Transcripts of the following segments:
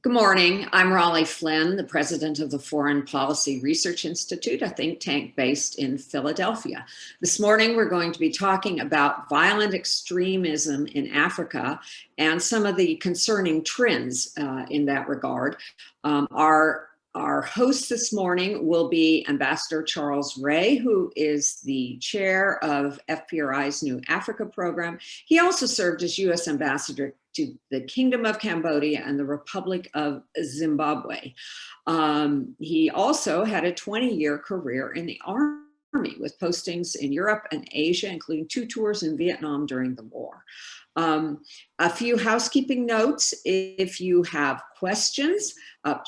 Good morning. I'm Raleigh Flynn, the president of the Foreign Policy Research Institute, a think tank based in Philadelphia. This morning, we're going to be talking about violent extremism in Africa and some of the concerning trends in that regard. Our host this morning will be Ambassador Charles Ray, who is the chair of FPRI's New Africa program. He also served as U.S. Ambassador to the Kingdom of Cambodia and the Republic of Zimbabwe. He also had a 20-year career in the Army with postings in Europe and Asia, including 2 tours in Vietnam during the war. A few housekeeping notes. If you have questions,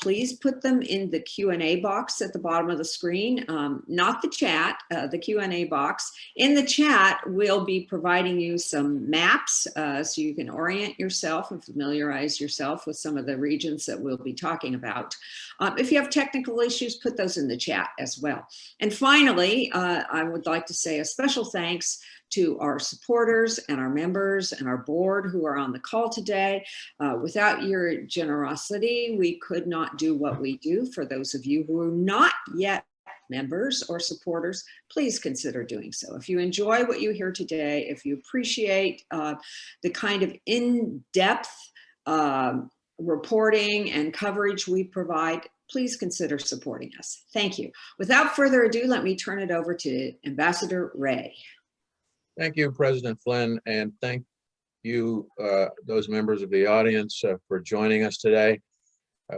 please put them in the Q&A box at the bottom of the screen, not the chat, the Q&A box. In the chat, we'll be providing you some maps so you can orient yourself and familiarize yourself with some of the regions that we'll be talking about. If you have technical issues, put those in the chat as well. And finally, I would like to say a special thanks to our supporters and our members and our board who are on the call today. Without your generosity, we could not do what we do. For those of you who are not yet members or supporters, please consider doing so. If you enjoy what you hear today, if you appreciate the kind of in-depth reporting and coverage we provide, please consider supporting us. Thank you. Without further ado, let me turn it over to Ambassador Ray. Thank you, President Flynn, and thank you, those members of the audience, for joining us today.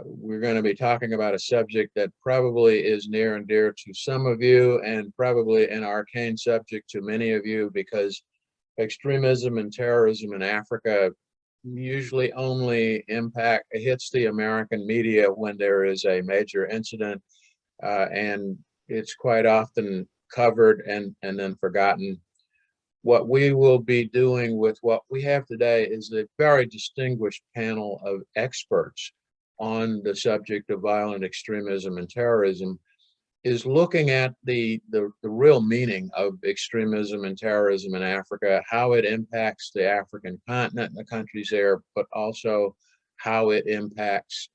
We're going to be talking about a subject that probably is near and dear to some of you and probably an arcane subject to many of you, because extremism and terrorism in Africa usually only hits the American media when there is a major incident, and it's quite often covered and then forgotten. What we will be doing with what we have today is a very distinguished panel of experts on the subject of violent extremism and terrorism, is looking at the real meaning of extremism and terrorism in Africa, how it impacts the African continent and the countries there, but also how it impacts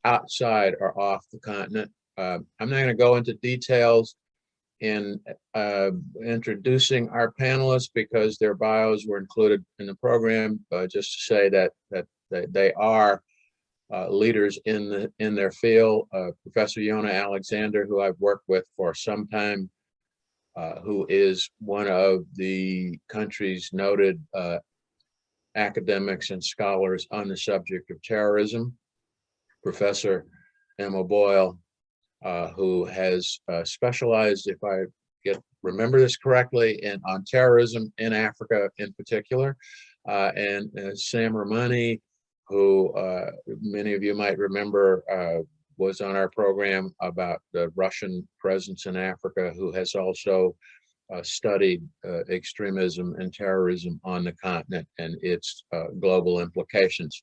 outside or off the continent. I'm not going to go into details in introducing our panelists because their bios were included in the program, just to say that they are leaders in their field. Professor Yonah Alexander, who I've worked with for some time, who is one of the country's noted academics and scholars on the subject of terrorism. Professor Emma Boyle, who has specialized, if I remember this correctly, on terrorism in Africa in particular, and Sam Ramani, who many of you might remember was on our program about the Russian presence in Africa, who has also studied extremism and terrorism on the continent and its global implications.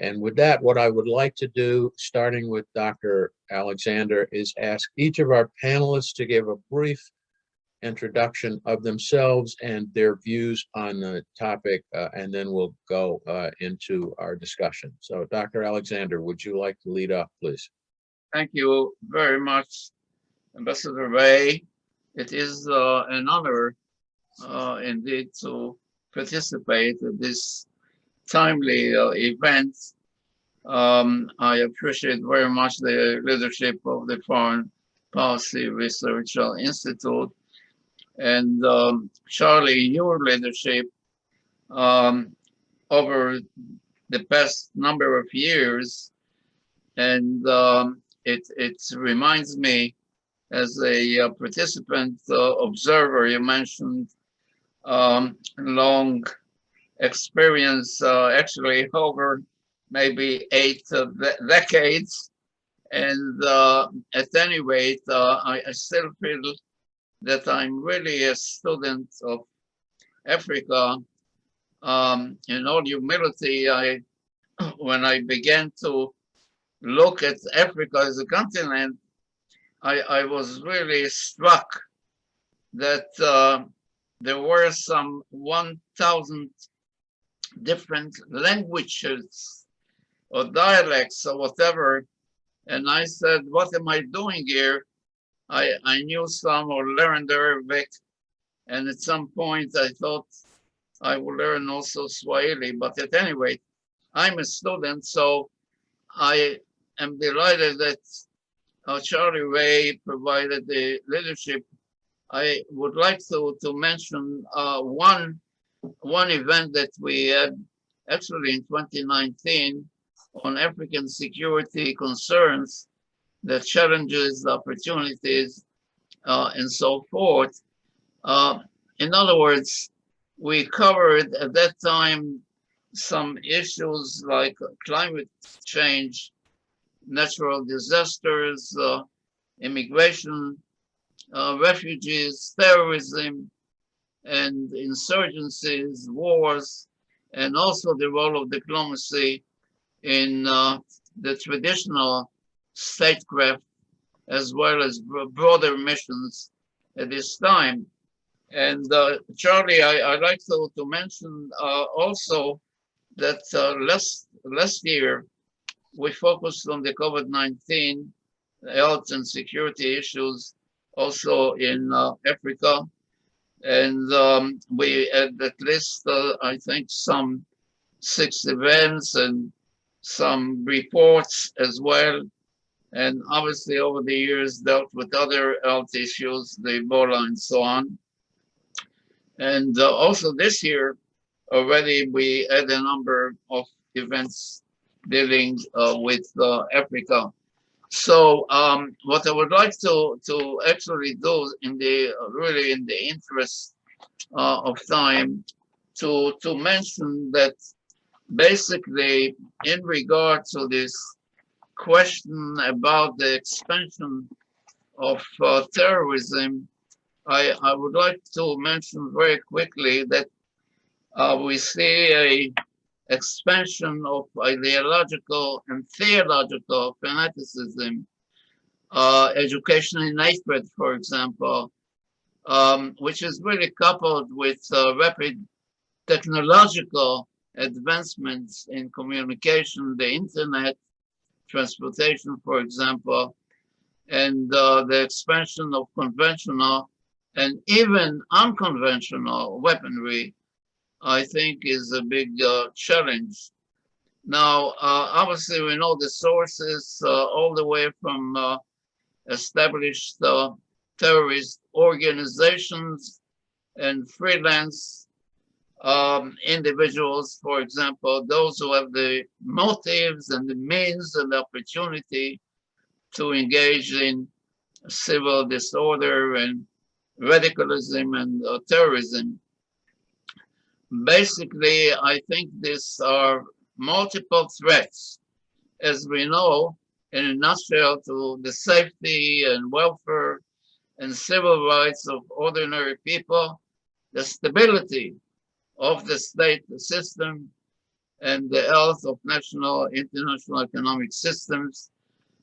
And with that, what I would like to do, starting with Dr. Alexander, is ask each of our panelists to give a brief introduction of themselves and their views on the topic, and then we'll go into our discussion. So, Dr. Alexander, would you like to lead off, please? Thank you very much, Ambassador Ray. It is an honor indeed to participate in this timely event. I appreciate very much the leadership of the Foreign Policy Research Institute and Charlie, your leadership over the past number of years. And it reminds me, as a participant observer, you mentioned long experience, actually over maybe 8 decades. And at any rate, I still feel that I'm really a student of Africa. In all humility, when I began to look at Africa as a continent, I was really struck that there were some 1,000 different languages or dialects or whatever. And I said, what am I doing here? I knew some or learned Arabic. And at some point I thought I would learn also Swahili. But at any rate, I'm a student, so I am delighted that Charlie Ray provided the leadership. I would like to mention one event that we had actually in 2019 on African security concerns, the challenges, the opportunities, and so forth. In other words, we covered at that time some issues like climate change, natural disasters, immigration, refugees, terrorism, and insurgencies, wars, and also the role of diplomacy in the traditional statecraft, as well as broader missions at this time. And Charlie, I'd like to mention also that last year, we focused on the COVID-19 health and security issues also in Africa. And we had at least, I think, some 6 events and some reports as well. And obviously over the years dealt with other health issues, the Ebola and so on. And also this year already we had a number of events dealing with Africa. So what I would like to actually do in the really in the interest of time to mention that basically in regard to this question about the expansion of terrorism, I would like to mention very quickly that we see a expansion of ideological and theological fanaticism, education in hatred, for example, which is really coupled with rapid technological advancements in communication, the internet, transportation, for example, and the expansion of conventional and even unconventional weaponry, I think, is a big challenge. Now, obviously, we know the sources all the way from established terrorist organizations and freelance individuals, for example, those who have the motives and the means and the opportunity to engage in civil disorder and radicalism and terrorism. Basically, I think these are multiple threats, as we know, in a nutshell, to the safety and welfare and civil rights of ordinary people, the stability of the state system, and the health of national, international economic systems,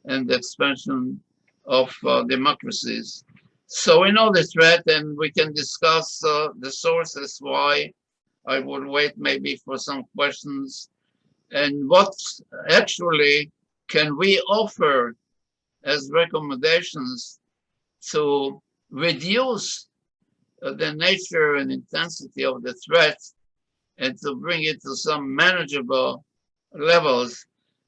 and the expansion of democracies. So we know the threat, and we can discuss the sources why. I would wait maybe for some questions. And what actually can we offer as recommendations to reduce the nature and intensity of the threat and to bring it to some manageable levels?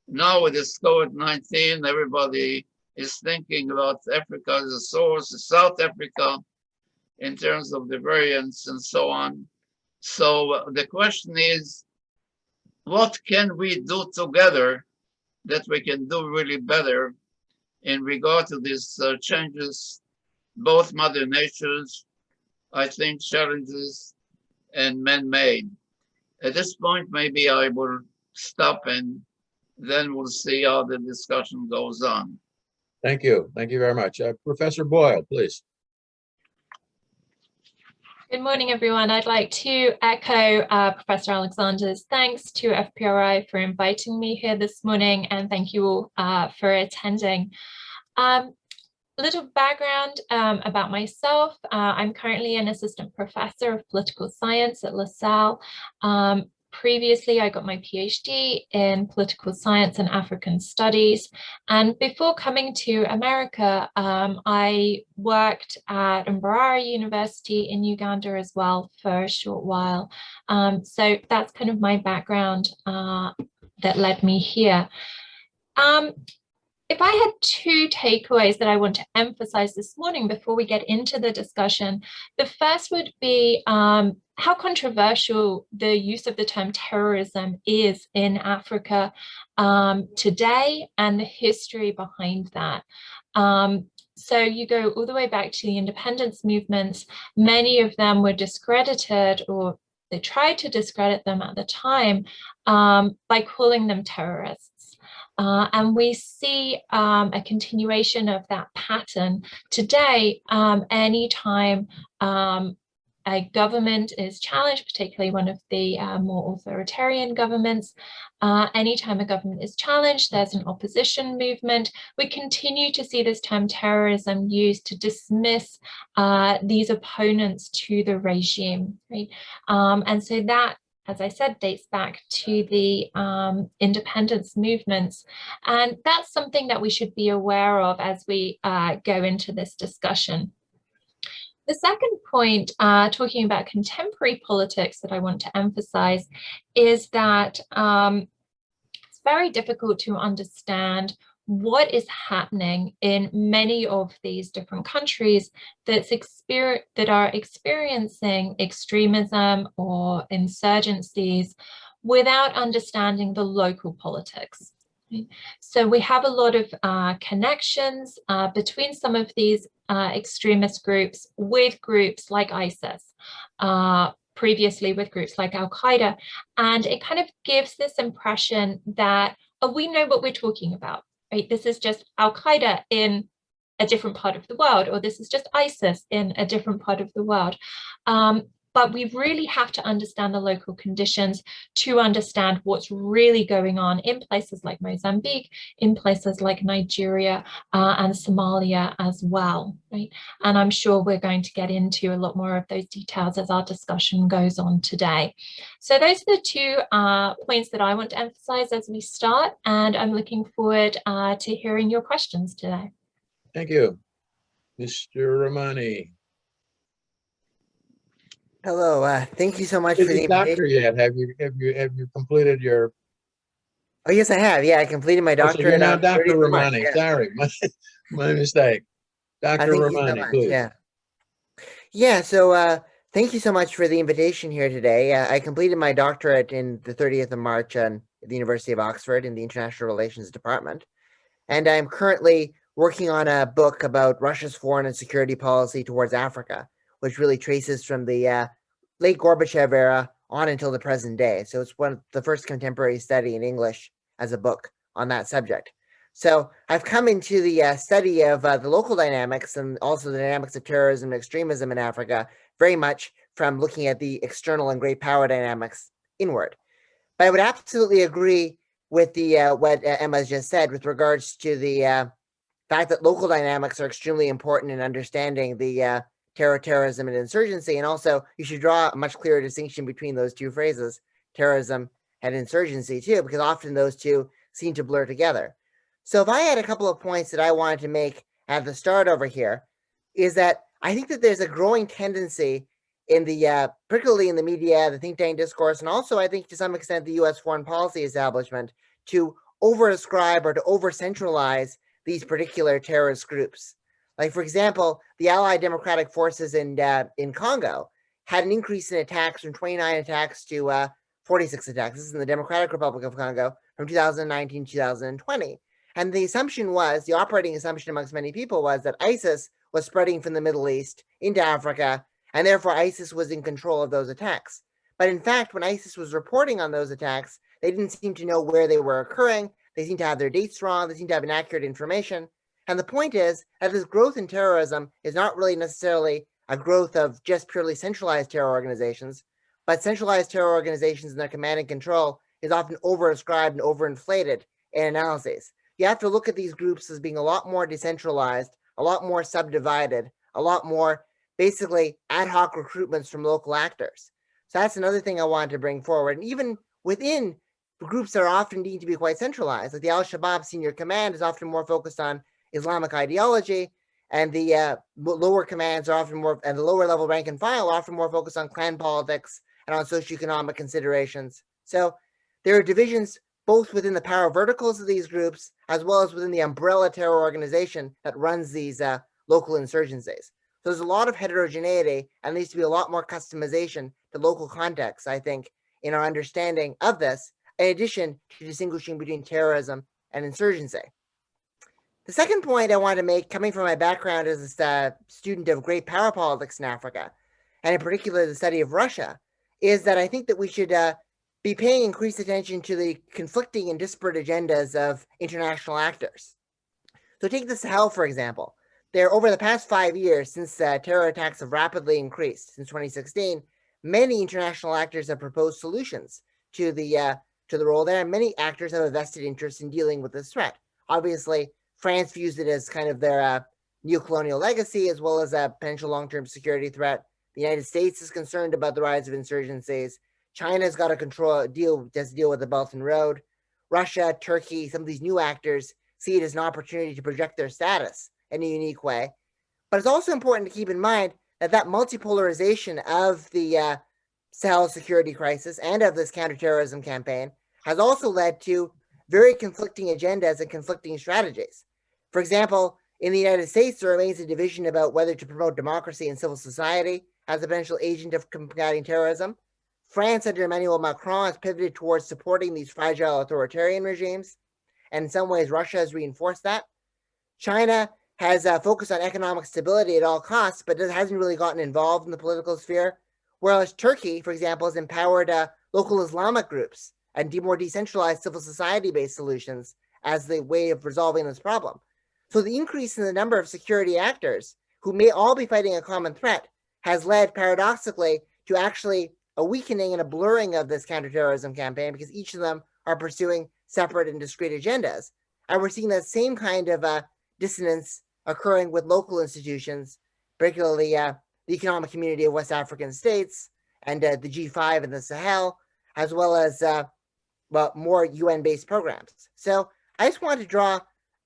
Now with this COVID-19, everybody is thinking about Africa as a source, South Africa, in terms of the variants and so on. So the question is, what can we do together that we can do really better in regard to these changes, both Mother Nature's, I think, challenges and man-made? At this point, maybe I will stop and then we'll see how the discussion goes on. Thank you. Thank you very much. Professor Boyle, please. Good morning, everyone. I'd like to echo Professor Alexander's thanks to FPRI for inviting me here this morning, and thank you all for attending. A little background about myself. I'm currently an assistant professor of political science at LaSalle. Previously, I got my PhD in political science and African studies. And before coming to America, I worked at Mbarara University in Uganda as well for a short while. So that's kind of my background that led me here. If I had two takeaways that I want to emphasize this morning before we get into the discussion, the first would be how controversial the use of the term terrorism is in Africa today and the history behind that. So you go all the way back to the independence movements. Many of them were discredited, or they tried to discredit them at the time by calling them terrorists. And we see a continuation of that pattern today. Anytime a government is challenged, particularly one of the more authoritarian governments, anytime a government is challenged, there's an opposition movement. We continue to see this term terrorism used to dismiss these opponents to the regime, right? And so that, as I said, dates back to the independence movements. And that's something that we should be aware of as we go into this discussion. The second point, talking about contemporary politics, that I want to emphasize is that it's very difficult to understand what is happening in many of these different countries that are experiencing extremism or insurgencies without understanding the local politics. So we have a lot of connections between some of these extremist groups with groups like ISIS, previously with groups like Al-Qaeda, and it kind of gives this impression that, oh, we know what we're talking about. Right? This is just Al-Qaeda in a different part of the world, or this is just ISIS in a different part of the world. But we really have to understand the local conditions to understand what's really going on in places like Mozambique, in places like Nigeria and Somalia as well. Right? And I'm sure we're going to get into a lot more of those details as our discussion goes on today. So those are the two points that I want to emphasize as we start, and I'm looking forward to hearing your questions today. Thank you. Mr. Ramani. Hello, thank you so much for the Doctor invitation. yet? Have you completed your? Oh yes, I have. Yeah, I completed my Oh, so you're doctorate now on Dr. 30th of March. Ramani. Yeah. Sorry, my mistake. Dr. Thank you so Ramani, much. please. Yeah. So thank you so much for the invitation here today. I completed my doctorate in the 30th of March at the University of Oxford in the International Relations Department, and I'm currently working on a book about Russia's foreign and security policy towards Africa, which really traces from the late Gorbachev era on until the present day. So it's one of the first contemporary study in English as a book on that subject. So I've come into the study of the local dynamics and also the dynamics of terrorism and extremism in Africa very much from looking at the external and great power dynamics inward. But I would absolutely agree with the what Emma's just said with regards to the fact that local dynamics are extremely important in understanding the terrorism and insurgency. And also you should draw a much clearer distinction between those two phrases, terrorism and insurgency too, because often those two seem to blur together. So if I had a couple of points that I wanted to make at the start over here, is that I think that there's a growing tendency in the, particularly in the media, the think tank discourse, and also I think to some extent the US foreign policy establishment to over-ascribe or to over-centralize these particular terrorist groups. Like, for example, the Allied Democratic Forces in Congo had an increase in attacks from 29 attacks to 46 attacks. This is in the Democratic Republic of Congo from 2019 to 2020. And the assumption was, the operating assumption amongst many people was that ISIS was spreading from the Middle East into Africa, and therefore ISIS was in control of those attacks. But in fact, when ISIS was reporting on those attacks, they didn't seem to know where they were occurring. They seemed to have their dates wrong. They seemed to have inaccurate information. And the point is that this growth in terrorism is not really necessarily a growth of just purely centralized terror organizations, but centralized terror organizations and their command and control is often overascribed and overinflated in analyses. You have to look at these groups as being a lot more decentralized, a lot more subdivided, a lot more basically ad hoc recruitments from local actors. So that's another thing I wanted to bring forward. And even within groups that are often deemed to be quite centralized. Like the Al-Shabaab senior command is often more focused on Islamic ideology, and the lower commands are often more, and the lower level rank and file are often more focused on clan politics and on socioeconomic considerations. So there are divisions both within the power verticals of these groups, as well as within the umbrella terror organization that runs these local insurgencies. So there's a lot of heterogeneity, and there needs to be a lot more customization to local contexts, I think, in our understanding of this, in addition to distinguishing between terrorism and insurgency. The second point I want to make, coming from my background as a student of great power politics in Africa, and in particular the study of Russia, is that I think that we should be paying increased attention to the conflicting and disparate agendas of international actors. So take the Sahel, for example. There, over the past 5 years, since terror attacks have rapidly increased since 2016, many international actors have proposed solutions to the role there, and many actors have a vested interest in dealing with this threat. Obviously, France views it as kind of their neocolonial legacy, as well as a potential long-term security threat. The United States is concerned about the rise of insurgencies. China's got to deal with the Belt and Road. Russia, Turkey, some of these new actors see it as an opportunity to project their status in a unique way. But it's also important to keep in mind that multipolarization of the Sahel security crisis and of this counterterrorism campaign has also led to very conflicting agendas and conflicting strategies. For example, in the United States, there remains a division about whether to promote democracy and civil society as a potential agent of combating terrorism. France, under Emmanuel Macron, has pivoted towards supporting these fragile authoritarian regimes, and in some ways, Russia has reinforced that. China has focused on economic stability at all costs, but hasn't really gotten involved in the political sphere, whereas Turkey, for example, has empowered local Islamic groups and more decentralized civil society-based solutions as the way of resolving this problem. So the increase in the number of security actors who may all be fighting a common threat has led, paradoxically, to actually a weakening and a blurring of this counterterrorism campaign, because each of them are pursuing separate and discrete agendas. And we're seeing that same kind of dissonance occurring with local institutions, particularly the Economic Community of West African States and the G5 in the Sahel, as well as more UN-based programs. So I just want to draw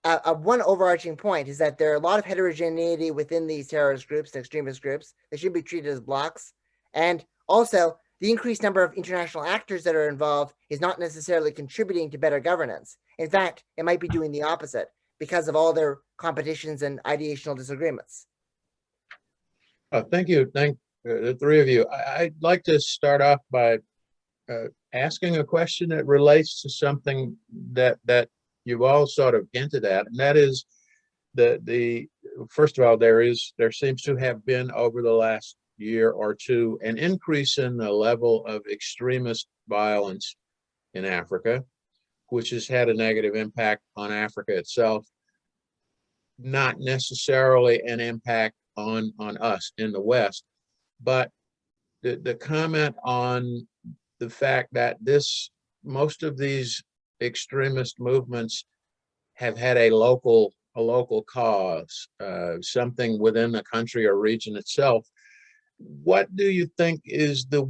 one overarching point, is that there are a lot of heterogeneity within these terrorist groups and extremist groups. They should be treated as blocks. And also, the increased number of international actors that are involved is not necessarily contributing to better governance. In fact, it might be doing the opposite because of all their competitions and ideational disagreements. Thank you. Thank the three of you. I'd like to start off by asking a question that relates to something that you've all sort of hinted at, and that is the first of all, there seems to have been over the last year or two an increase in the level of extremist violence in Africa, which has had a negative impact on Africa itself, not necessarily an impact on us in the West, but the comment on the fact that most of these extremist movements have had a local cause, something within the country or region itself. What do you think is the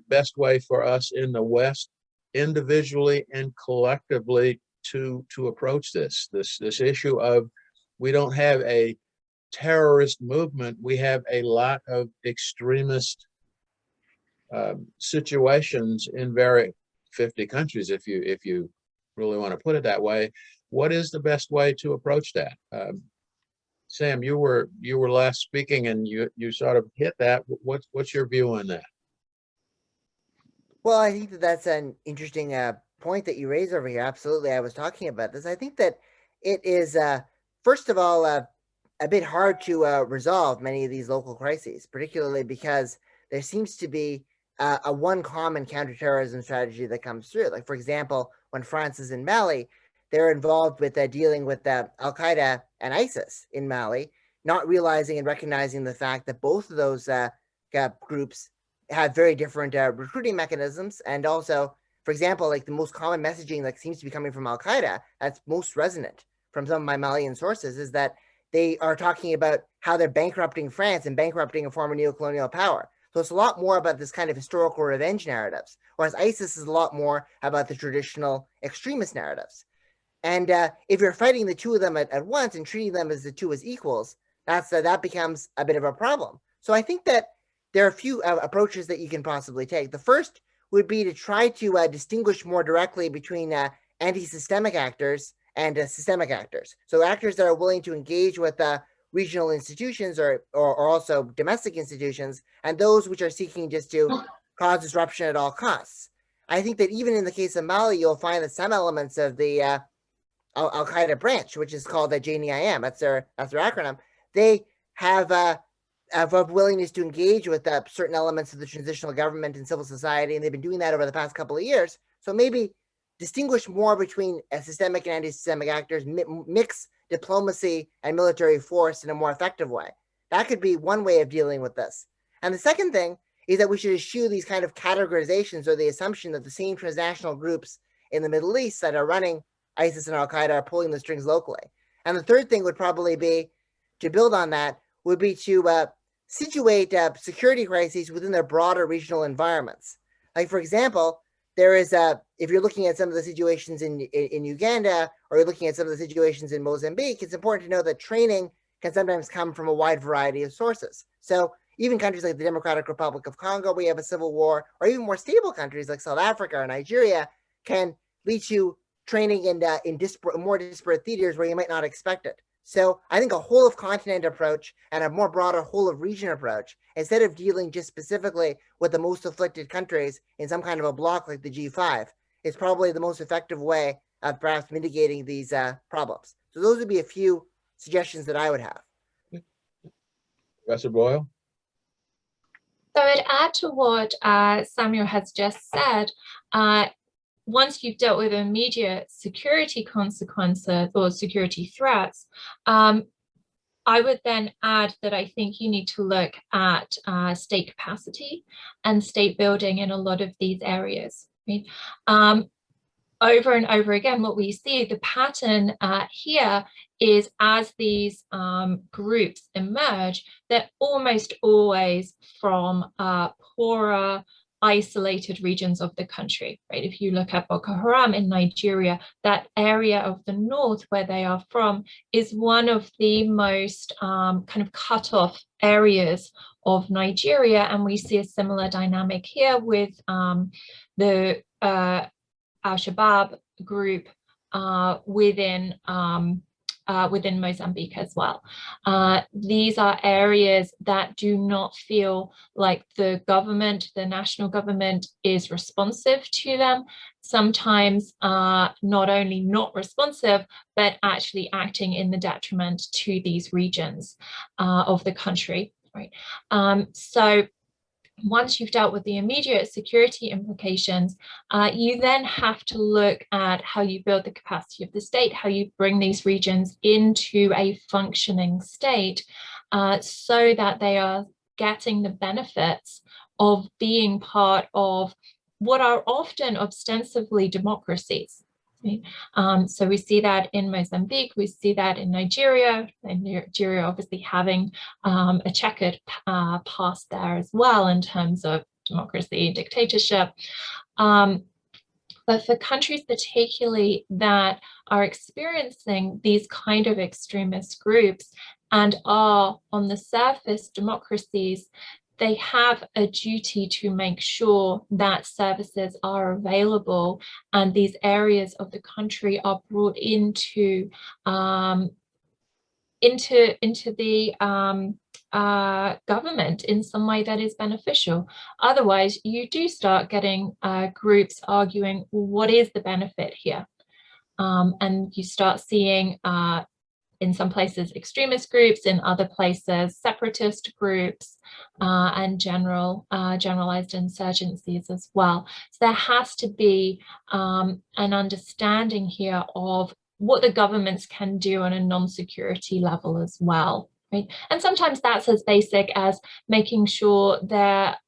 best way for us in the West, individually and collectively, to approach this issue of, we don't have a terrorist movement, we have a lot of extremist situations in 50 countries, if you really want to put it that way. What is the best way to approach that? Sam, you were last speaking, and you sort of hit that. What's your view on that? Well, I think that's an interesting point that you raise over here. Absolutely, I was talking about this. I think that it is, first of all, a bit hard to resolve many of these local crises, particularly because there seems to be a one common counterterrorism strategy that comes through. Like, for example, when France is in Mali, they're involved with dealing with Al-Qaeda and ISIS in Mali, not realizing and recognizing the fact that both of those groups have very different recruiting mechanisms. And also, for example, like the most common messaging that seems to be coming from Al-Qaeda, that's most resonant from some of my Malian sources, is that they are talking about how they're bankrupting France and bankrupting a former neocolonial power. So it's a lot more about this kind of historical revenge narratives, whereas ISIS is a lot more about the traditional extremist narratives. And if you're fighting the two of them at once and treating them as the two as equals, that becomes a bit of a problem. So I think that there are a few approaches that you can possibly take. The first would be to try to distinguish more directly between anti-systemic actors and systemic actors. So actors that are willing to engage with regional institutions or also domestic institutions, and those which are seeking just to cause disruption at all costs. I think that even in the case of Mali, you'll find that some elements of the Al-Qaeda branch, which is called the JNIM, that's their acronym, they have a willingness to engage with certain elements of the transitional government and civil society, and they've been doing that over the past couple of years. So maybe distinguish more between systemic and anti-systemic actors, mix diplomacy and military force in a more effective way. That could be one way of dealing with this. And the second thing is that we should eschew these kind of categorizations or the assumption that the same transnational groups in the Middle East that are running ISIS and Al-Qaeda are pulling the strings locally. And the third thing would probably be, to build on that, would be to situate security crises within their broader regional environments. Like, for example, there is if you're looking at some of the situations in Uganda, or you're looking at some of the situations in Mozambique, it's important to know that training can sometimes come from a wide variety of sources. So even countries like the Democratic Republic of Congo, we have a civil war, or even more stable countries like South Africa or Nigeria can lead to training in more disparate theaters where you might not expect it. So I think a whole of continent approach and a more broader whole of region approach, instead of dealing just specifically with the most afflicted countries in some kind of a block like the G5, is probably the most effective way of perhaps mitigating these problems. So those would be a few suggestions that I would have. Professor Boyle? So I'd add to what Samuel has just said. Once you've dealt with immediate security consequences or security threats, I would then add that I think you need to look at state capacity and state building in a lot of these areas. Right? Over and over again, what we see, the pattern here is as these groups emerge, they're almost always from poorer, isolated regions of the country, right? If you look at Boko Haram in Nigeria, that area of the north where they are from is one of the most kind of cut off areas of Nigeria. And we see a similar dynamic here with the Al-Shabaab group within Mozambique as well. These are areas that do not feel like the government, the national government, is responsive to them. Sometimes not only not responsive, but actually acting in the detriment to these regions of the country. Right. So once you've dealt with the immediate security implications, you then have to look at how you build the capacity of the state, how you bring these regions into a functioning state so that they are getting the benefits of being part of what are often ostensibly democracies. So we see that in Mozambique, we see that in Nigeria, and Nigeria obviously having a checkered past there as well in terms of democracy and dictatorship. But for countries particularly that are experiencing these kind of extremist groups and are on the surface democracies, they have a duty to make sure that services are available and these areas of the country are brought into the government in some way that is beneficial. Otherwise, you do start getting groups arguing, well, what is the benefit here? And you start seeing in some places extremist groups, in other places separatist groups, and generalized insurgencies as well. So there has to be an understanding here of what the governments can do on a non-security level as well. Right? And sometimes that's as basic as making sure that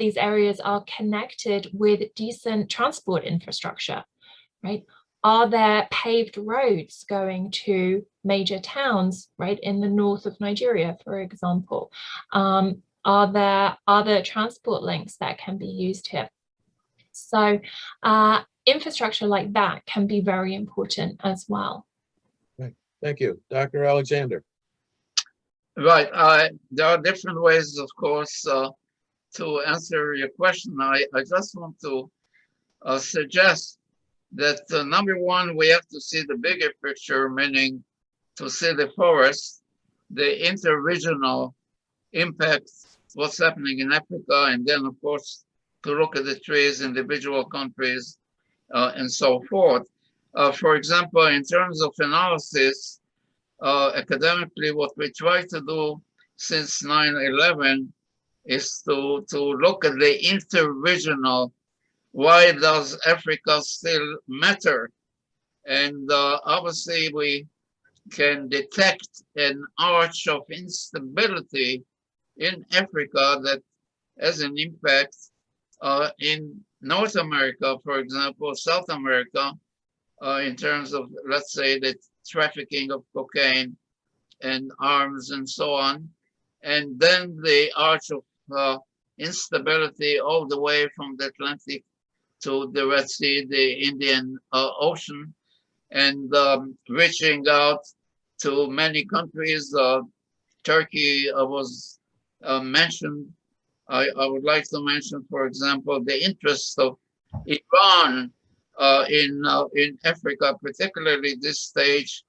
these areas are connected with decent transport infrastructure. Right? Are there paved roads going to major towns, right, in the north of Nigeria, for example? Are there other transport links that can be used here? So infrastructure like that can be very important as well. Right. Thank you. Dr. Alexander. Right. There are different ways, of course, to answer your question. I just want to suggest that number one, we have to see the bigger picture, meaning to see the forest, the interregional impact, what's happening in Africa, and then, of course, to look at the trees, individual countries, and so forth. For example, in terms of analysis, academically, what we try to do since 9/11 is to look at the interregional. Why does Africa still matter? And obviously, we can detect an arch of instability in Africa that has an impact in North America, for example, South America, in terms of, let's say, the trafficking of cocaine and arms and so on. And then the arch of instability all the way from the Atlantic to the Red Sea, the Indian Ocean, and reaching out to many countries. Turkey was mentioned. I would like to mention, for example, the interest of Iran in Africa, particularly this stage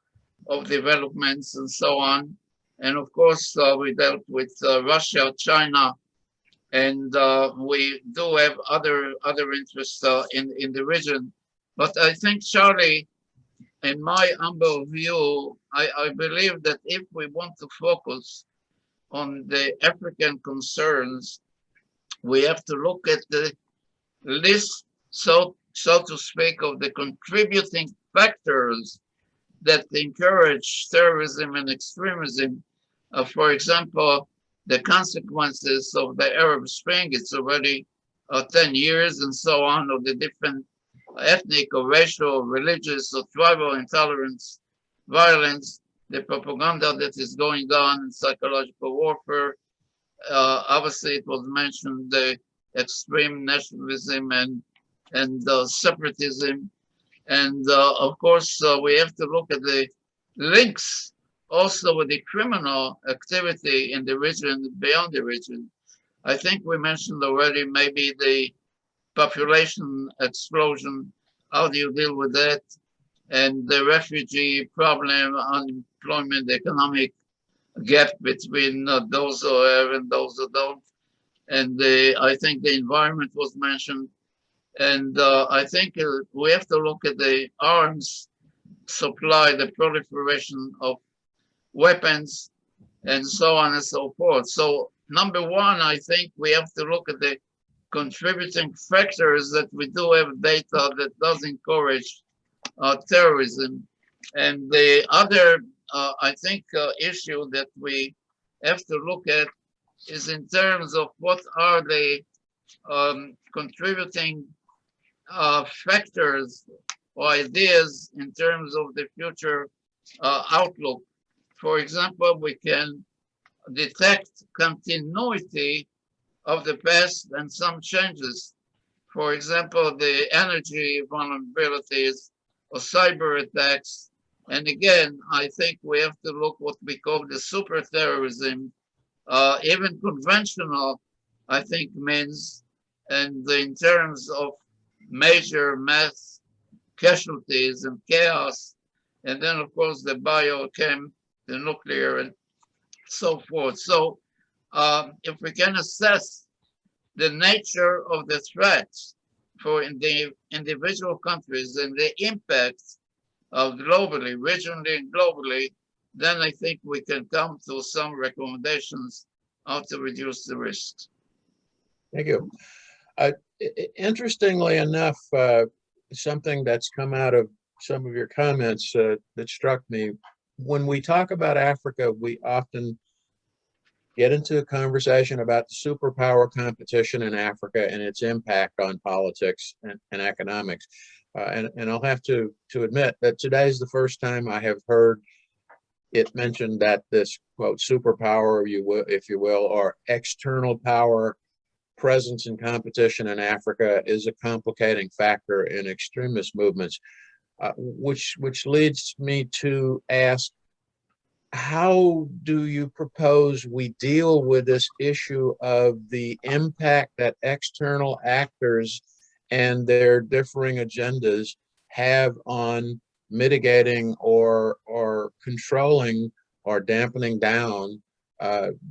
of developments and so on. And of course, we dealt with Russia, China, and we do have other interests in the region. But I think, Charlie, in my humble view, I believe that if we want to focus on the African concerns, we have to look at the list, so to speak, of the contributing factors that encourage terrorism and extremism. For example, the consequences of the Arab Spring, it's already 10 years and so on, of the different ethnic or racial, religious or tribal intolerance, violence, the propaganda that is going on, and psychological warfare. Obviously, it was mentioned the extreme nationalism and separatism. And of course, we have to look at the links also with the criminal activity in the region, beyond the region. I think we mentioned already maybe the population explosion. How do you deal with that? And the refugee problem, unemployment, economic gap between those who have and those who don't. And I think the environment was mentioned. And I think we have to look at the arms supply, the proliferation of weapons, and so on and so forth. So number one, I think we have to look at the contributing factors that we do have data that does encourage terrorism. And the other, I think, issue that we have to look at is in terms of what are the contributing factors or ideas in terms of the future outlook. For example, we can detect continuity of the past and some changes. For example, the energy vulnerabilities or cyber attacks. And again, I think we have to look what we call the super terrorism, even conventional, I think means, and in terms of major mass casualties and chaos, and then of course the biochem, the nuclear, and so forth. So if we can assess the nature of the threats for the individual countries and the impact of globally, regionally and globally, then I think we can come to some recommendations how to reduce the risks. Thank you. Interestingly enough, something that's come out of some of your comments that struck me, when we talk about Africa, we often get into a conversation about the superpower competition in Africa and its impact on politics and economics. And I'll have to admit that today's the first time I have heard it mentioned that this, quote, superpower, if you will, or external power presence and competition in Africa is a complicating factor in extremist movements, which leads me to ask, how do you propose we deal with this issue of the impact that external actors and their differing agendas have on mitigating or controlling or dampening down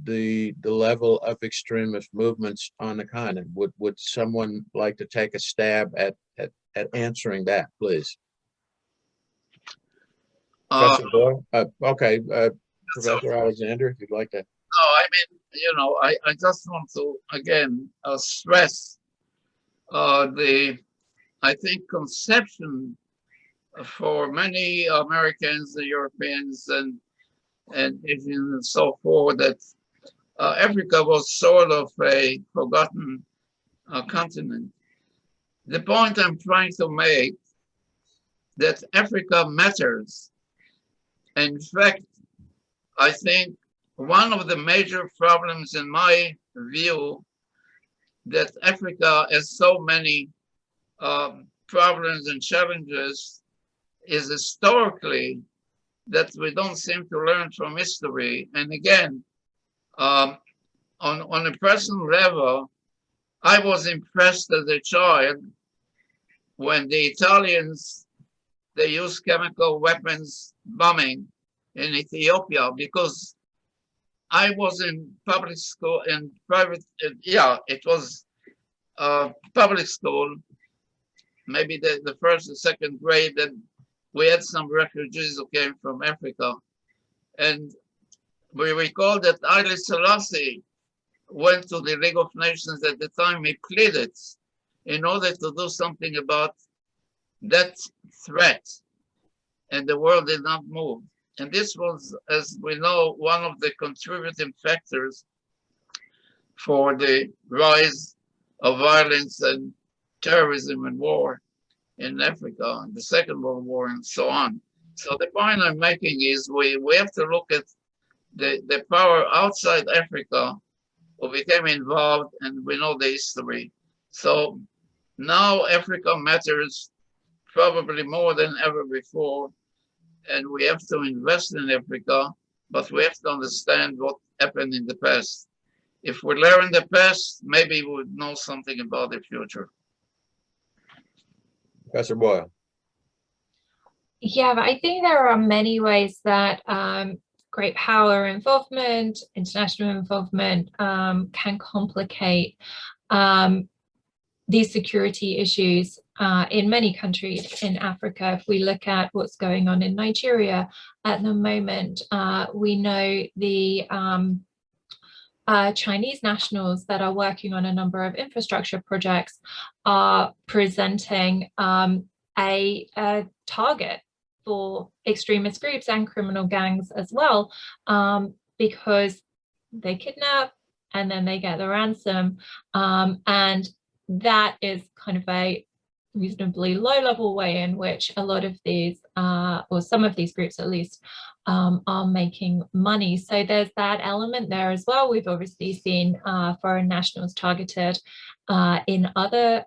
the level of extremist movements on the continent? Would someone like to take a stab at answering that, please? Professor Boyle? Okay, Professor Alexander, if you'd like to. No, I mean, you know, I just want to again stress I think conception for many Americans, Europeans, and Asians and so forth, that Africa was sort of a forgotten continent. The point I'm trying to make that Africa matters. In fact, I think one of the major problems in my view that Africa has so many problems and challenges is historically that we don't seem to learn from history. And again, on a personal level, I was impressed as a child when the Italians, they used chemical weapons bombing in Ethiopia, because I was in public school and private, it was public school, maybe the first or second grade, and we had some refugees who came from Africa. And we recall that Haile Selassie went to the League of Nations at the time. He pleaded in order to do something about that threat, and the world did not move. And this was, as we know, one of the contributing factors for the rise of violence and terrorism and war in Africa, and the Second World War, and so on. So the point I'm making is we have to look at the power outside Africa who became involved, and we know the history. So now Africa matters probably more than ever before, and we have to invest in Africa, but we have to understand what happened in the past. If we learn the past, maybe we would know something about the future. Professor Boyle. Yeah, but I think there are many ways that great power involvement, international involvement can complicate these security issues in many countries in Africa. If we look at what's going on in Nigeria at the moment, we know the Chinese nationals that are working on a number of infrastructure projects are presenting a target for extremist groups and criminal gangs as well, because they kidnap and then they get the ransom, and that is kind of a reasonably low-level way in which a lot of these, or some of these groups at least, are making money. So there's that element there as well. We've obviously seen foreign nationals targeted in other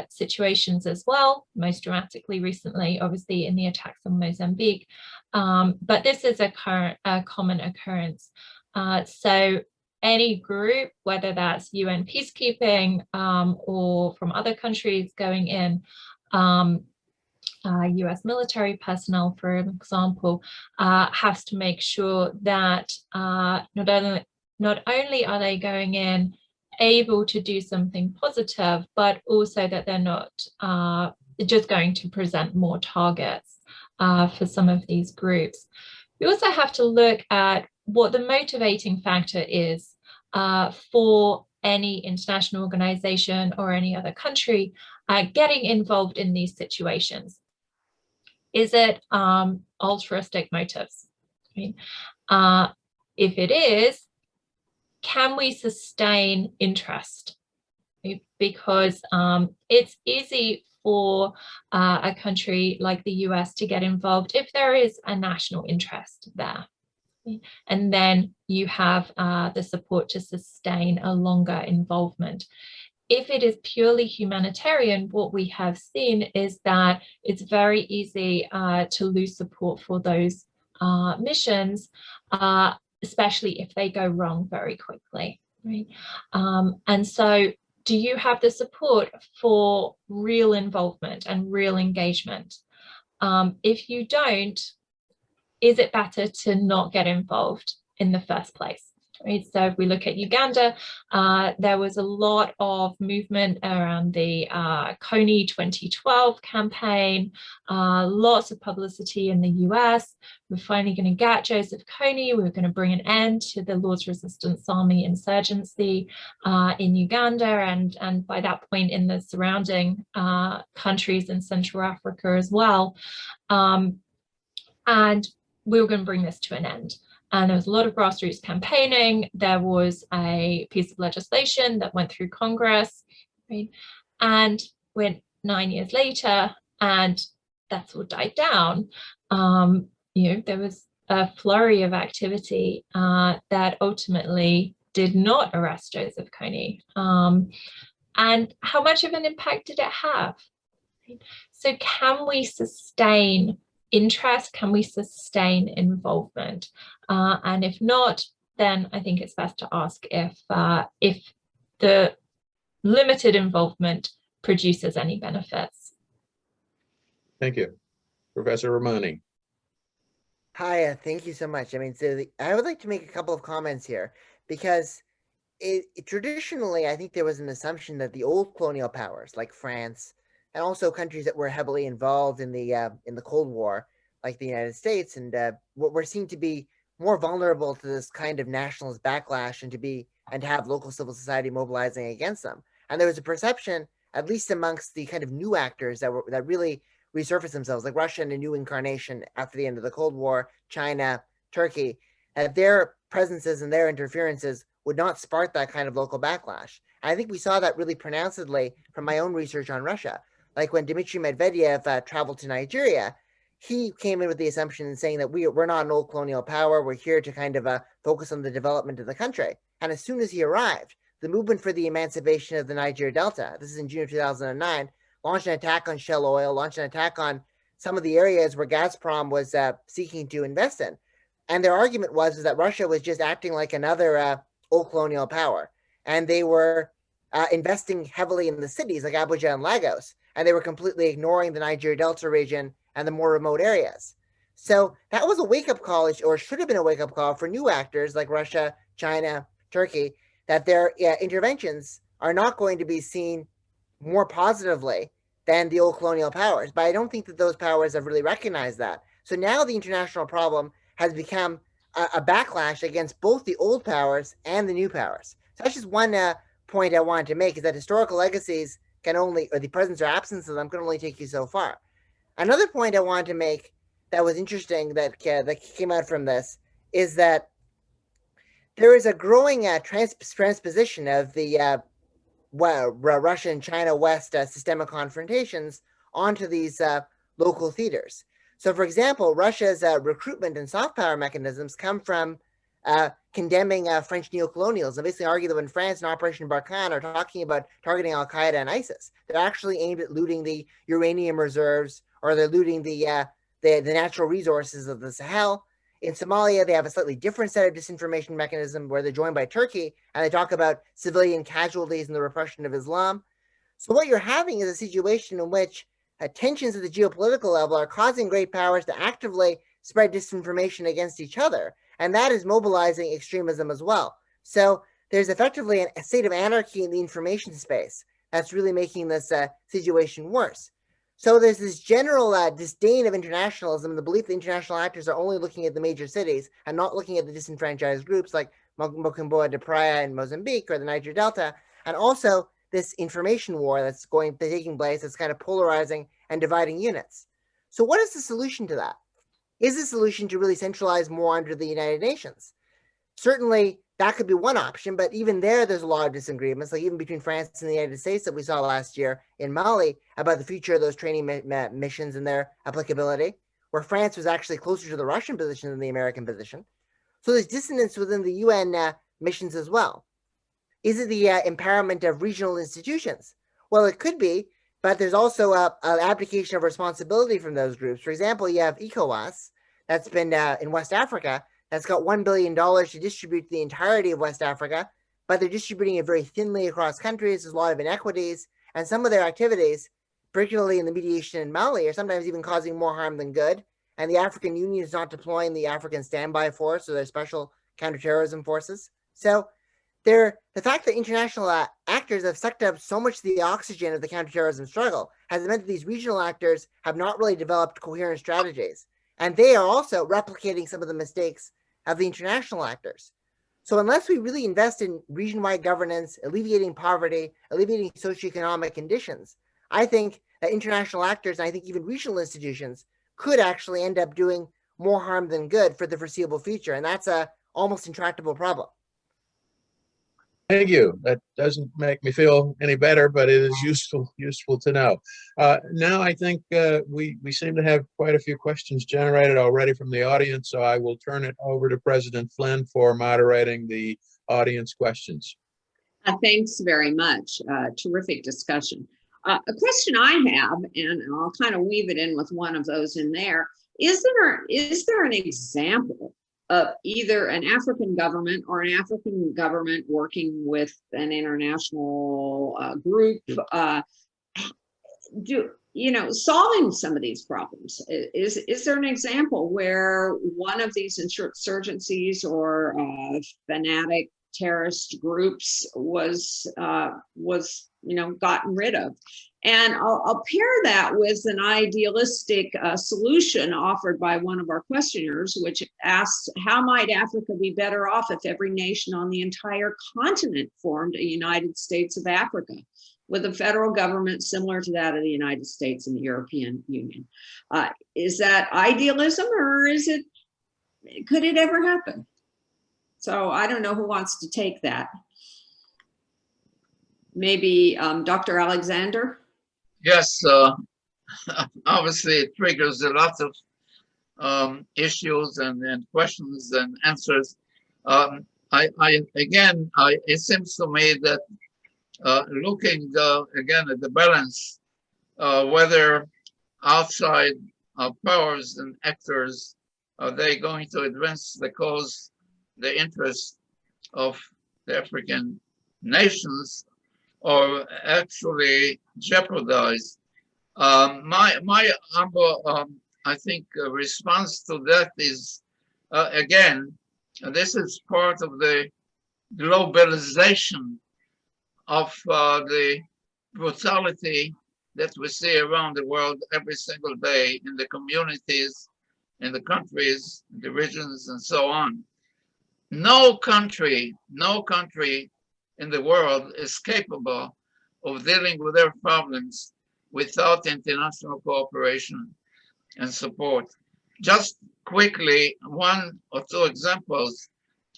situations as well, most dramatically recently, obviously, in the attacks on Mozambique. But this is a common occurrence. So any group, whether that's UN peacekeeping or from other countries going in, US military personnel, for example, has to make sure that not only are they going in able to do something positive, but also that they're not just going to present more targets for some of these groups. We also have to look at what the motivating factor is for any international organization or any other country getting involved in these situations. Is it altruistic motives? If it is, can we sustain interest? Because it's easy for a country like the US to get involved if there is a national interest there. And then you have the support to sustain a longer involvement. If it is purely humanitarian, what we have seen is that it's very easy to lose support for those missions, especially if they go wrong very quickly, right? And so do you have the support for real involvement and real engagement? If you don't, is it better to not get involved in the first place? Right? So if we look at Uganda, there was a lot of movement around the Kony 2012 campaign, lots of publicity in the US. We're finally going to get Joseph Kony. We're going to bring an end to the Lord's Resistance Army insurgency in Uganda, and by that point in the surrounding countries in Central Africa as well. And we were going to bring this to an end. And there was a lot of grassroots campaigning. There was a piece of legislation that went through Congress, right? And went 9 years later, and that's all died down. There was a flurry of activity that ultimately did not arrest Joseph Kony. And how much of an impact did it have? So can we sustain interest? Can we sustain involvement? And if not, then I think it's best to ask if the limited involvement produces any benefits. Thank you. Professor Ramani. Hi, thank you so much. I mean, I would like to make a couple of comments here, because traditionally, I think there was an assumption that the old colonial powers like France and also countries that were heavily involved in the Cold War, like the United States, and were seen to be more vulnerable to this kind of nationalist backlash, and to have local civil society mobilizing against them. And there was a perception, at least amongst the kind of new actors that really resurfaced themselves, like Russia in a new incarnation after the end of the Cold War, China, Turkey, that their presences and their interferences would not spark that kind of local backlash. And I think we saw that really pronouncedly from my own research on Russia. Like when Dmitry Medvedev traveled to Nigeria, he came in with the assumption saying that we're not an old colonial power. We're here to kind of focus on the development of the country. And as soon as he arrived, the movement for the emancipation of the Niger Delta, this is in June of 2009, launched an attack on Shell Oil, launched an attack on some of the areas where Gazprom was seeking to invest in. And their argument was that Russia was just acting like another old colonial power. And they were investing heavily in the cities like Abuja and Lagos. And they were completely ignoring the Niger Delta region and the more remote areas. So that was a wake-up call, or should have been a wake-up call for new actors like Russia, China, Turkey, that their interventions are not going to be seen more positively than the old colonial powers. But I don't think that those powers have really recognized that. So now the international problem has become a backlash against both the old powers and the new powers. So that's just one point I wanted to make, is that historical legacies can only, or the presence or absence of them, can only take you so far. Another point I wanted to make that was interesting that came out from this is that there is a growing transposition of the Russia and China West systemic confrontations onto these local theaters. So, for example, Russia's recruitment and soft power mechanisms come from condemning French neocolonialism, basically argue that when France and Operation Barkhane are talking about targeting Al Qaeda and ISIS, they're actually aimed at looting the uranium reserves, or they're looting the natural resources of the Sahel. In Somalia, they have a slightly different set of disinformation mechanism where they're joined by Turkey, and they talk about civilian casualties and the repression of Islam. So what you're having is a situation in which tensions at the geopolitical level are causing great powers to actively spread disinformation against each other, and that is mobilizing extremism as well. So there's effectively a state of anarchy in the information space that's really making this situation worse. So there's this general disdain of internationalism, the belief that international actors are only looking at the major cities and not looking at the disenfranchised groups like Mocimboa de Praia in Mozambique or the Niger Delta, and also this information war that's taking place that's kind of polarizing and dividing units. So what is the solution to that? Is the solution to really centralize more under the United Nations? Certainly, that could be one option, but even there's a lot of disagreements, like even between France and the United States that we saw last year in Mali about the future of those training missions and their applicability, where France was actually closer to the Russian position than the American position. So there's dissonance within the UN missions as well. Is it the empowerment of regional institutions? Well, it could be, but there's also an abdication of responsibility from those groups. For example, you have ECOWAS that's been in West Africa that's got $1 billion to distribute the entirety of West Africa, but they're distributing it very thinly across countries. There's a lot of inequities, and some of their activities, particularly in the mediation in Mali, are sometimes even causing more harm than good. And the African Union is not deploying the African Standby Force or their special counterterrorism forces. So the fact that international actors have sucked up so much of the oxygen of the counterterrorism struggle has meant that these regional actors have not really developed coherent strategies. And they are also replicating some of the mistakes of the international actors. So unless we really invest in region-wide governance, alleviating poverty, alleviating socioeconomic conditions, I think that international actors, and I think even regional institutions, could actually end up doing more harm than good for the foreseeable future. And that's a almost intractable problem. Thank you. That doesn't make me feel any better, but it is useful to know. Now I think we seem to have quite a few questions generated already from the audience, so I will turn it over to President Flynn for moderating the audience questions. Thanks very much. Terrific discussion. A question I have, and I'll kind of weave it in with one of those in there, is there an example of either an African government or an African government working with an international group, solving some of these problems? Is there an example where one of these insurgencies or fanatic terrorist groups was gotten rid of? And I'll pair that with an idealistic solution offered by one of our questioners, which asks, how might Africa be better off if every nation on the entire continent formed a United States of Africa with a federal government similar to that of the United States and the European Union? Is that idealism, or could it ever happen? So I don't know who wants to take that. Maybe Dr. Alexander? Yes, obviously it triggers a lot of issues and questions and answers. It seems to me that looking again at the balance, whether outside powers and actors, are they going to advance the cause, the interest of the African nations, or actually jeopardize? My humble, I think, response to that is, again, this is part of the globalization of the brutality that we see around the world every single day in the communities, in the countries, the regions, and so on. No country in the world is capable of dealing with their problems without international cooperation and support. Just quickly, one or two examples.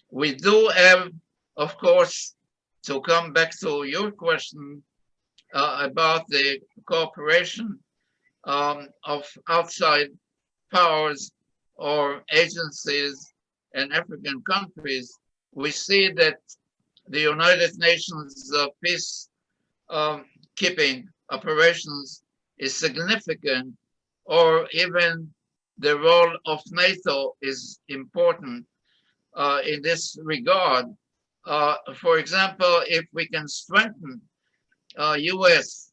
We do have, of course, to come back to your question about the cooperation of outside powers or agencies in African countries, we see that the United Nations peace keeping operations is significant, or even the role of NATO is important in this regard. For example, if we can strengthen US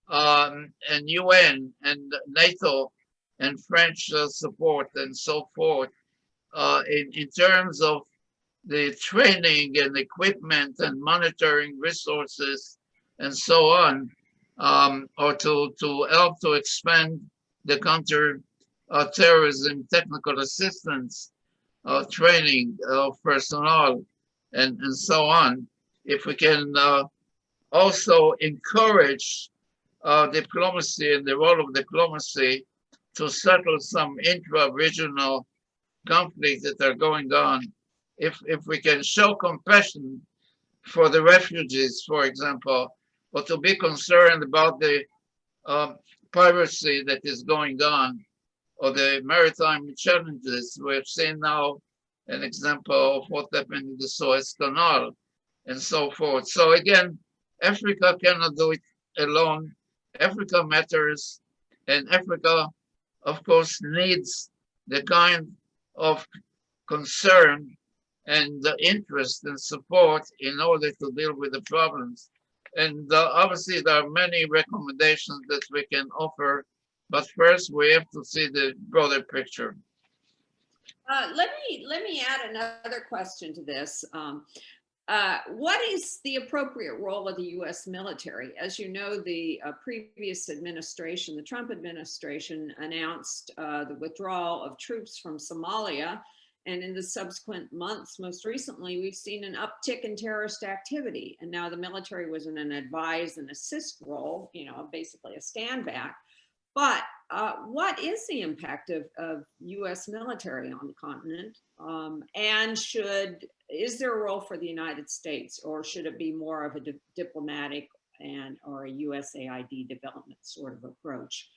and UN and NATO and French support and so forth in terms of the training and equipment and monitoring resources and so on, or to help to expand the counter-terrorism technical assistance training of personnel and so on. If we can also encourage diplomacy and the role of diplomacy to settle some intra-regional conflicts that are going on, if we can show compassion for the refugees, for example, or to be concerned about the piracy that is going on, or the maritime challenges. We've seen now an example of what happened in the Suez Canal and so forth. So again, Africa cannot do it alone. Africa matters, and Africa, of course, needs the kind of concern and the interest and support in order to deal with the problems. And obviously, there are many recommendations that we can offer, but first we have to see the broader picture. Let me add another question to this. What is the appropriate role of the U.S. military? As you know, the previous administration, the Trump administration, announced the withdrawal of troops from Somalia. And in the subsequent months, most recently, we've seen an uptick in terrorist activity. And now the military was in an advise and assist role, you know, basically a stand back. But what is the impact of U.S. military on the continent? And is there a role for the United States, or should it be more of a diplomatic or a USAID development sort of approach?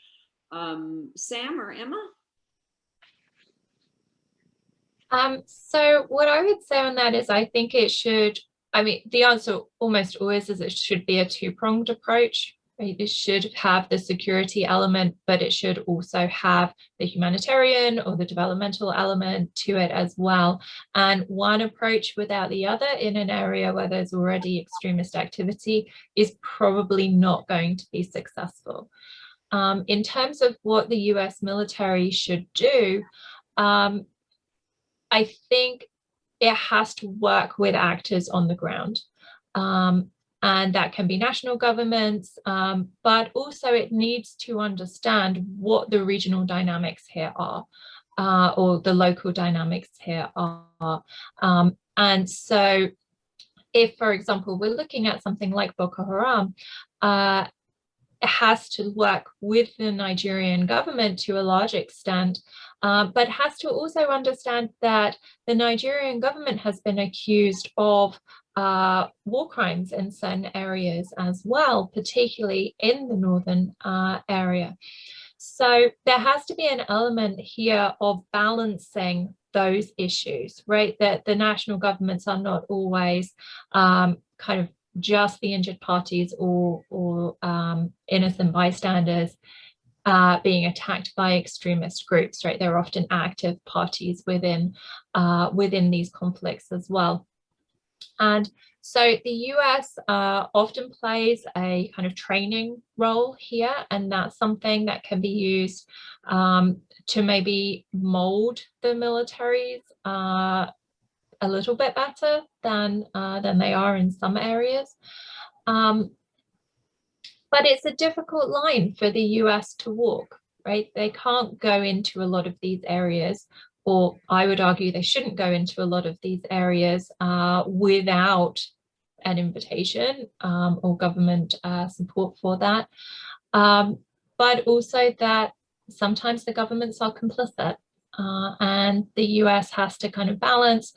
Sam or Emma? So what I would say on that is I think it should, I mean, the answer almost always is it should be a two-pronged approach. Right? It should have the security element, but it should also have the humanitarian or the developmental element to it as well. And one approach without the other in an area where there's already extremist activity is probably not going to be successful. In terms of what the US military should do, I think it has to work with actors on the ground. And that can be national governments, but also it needs to understand what the regional dynamics here are, or the local dynamics here are. And so if, for example, we're looking at something like Boko Haram, it has to work with the Nigerian government to a large extent, but has to also understand that the Nigerian government has been accused of war crimes in certain areas as well, particularly in the northern area. So there has to be an element here of balancing those issues, right? That the national governments are not always kind of just the injured parties or innocent bystanders being attacked by extremist groups, right? They're often active parties within these conflicts as well. And so the US often plays a kind of training role here, and that's something that can be used to maybe mold the militaries a little bit better than they are in some areas. But it's a difficult line for the US to walk, right? They can't go into a lot of these areas, or I would argue they shouldn't go into a lot of these areas without an invitation or government support for that. But also that sometimes the governments are complicit. And the US has to kind of balance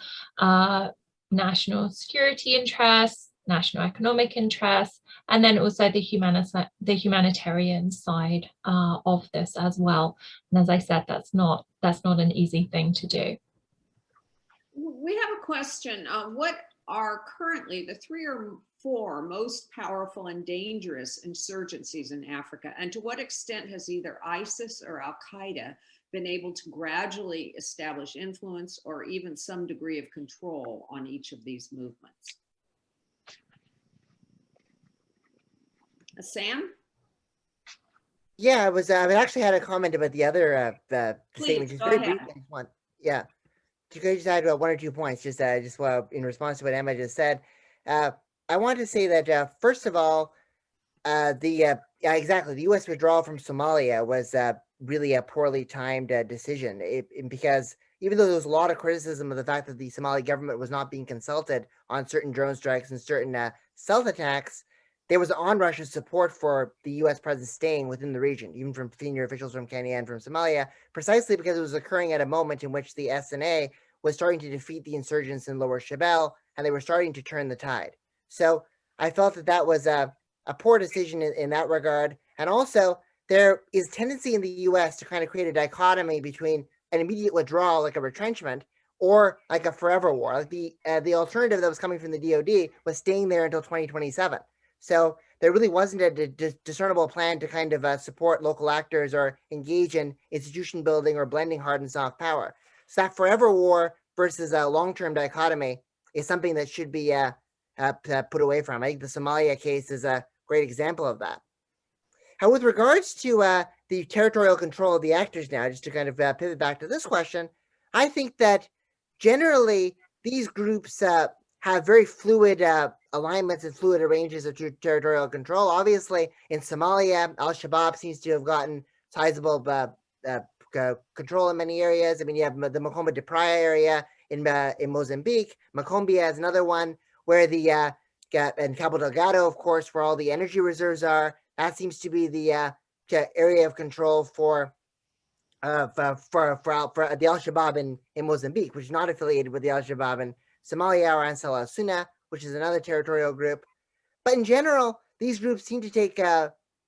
national security interests, national economic interests, and then also the humanitarian side of this as well. And as I said, that's not an easy thing to do. We have a question. What are currently the 3 or 4 most powerful and dangerous insurgencies in Africa? And to what extent has either ISIS or Al-Qaeda been able to gradually establish influence or even some degree of control on each of these movements? Sam? Yeah, I actually had a comment about the other statement. Please, Just go very ahead. briefly. Yeah, you could just add 1 or 2 points. Just in response to what Emma just said, I want to say that first of all, yeah, exactly. The U.S. withdrawal from Somalia was really a poorly timed decision, because even though there was a lot of criticism of the fact that the Somali government was not being consulted on certain drone strikes and certain stealth attacks, there was an onrush of support for the U.S. presence staying within the region, even from senior officials from Kenya and from Somalia, precisely because it was occurring at a moment in which the SNA was starting to defeat the insurgents in Lower Shabelle, and they were starting to turn the tide. So I felt that was a poor decision in that regard. And also, there is tendency in the U.S. to kind of create a dichotomy between an immediate withdrawal, like a retrenchment, or like a forever war. Like the alternative that was coming from the DoD was staying there until 2027. So there really wasn't a discernible plan to kind of support local actors or engage in institution building or blending hard and soft power. So that forever war versus a long-term dichotomy is something that should be put away from. I think the Somalia case is a great example of that. How with regards to the territorial control of the actors now, just to kind of pivot back to this question, I think that generally these groups have very fluid alignments and fluid arrangements of territorial control. Obviously, in Somalia, Al-Shabaab seems to have gotten sizable control in many areas. I mean, you have the Macomba de Praia area in Mozambique. Macombia is another one where and Cabo Delgado, of course, where all the energy reserves are. That seems to be the area of control for the Al-Shabaab in Mozambique, which is not affiliated with the Al-Shabaab in Somalia or Ansar al-Sunnah, which is another territorial group. But in general, these groups seem to take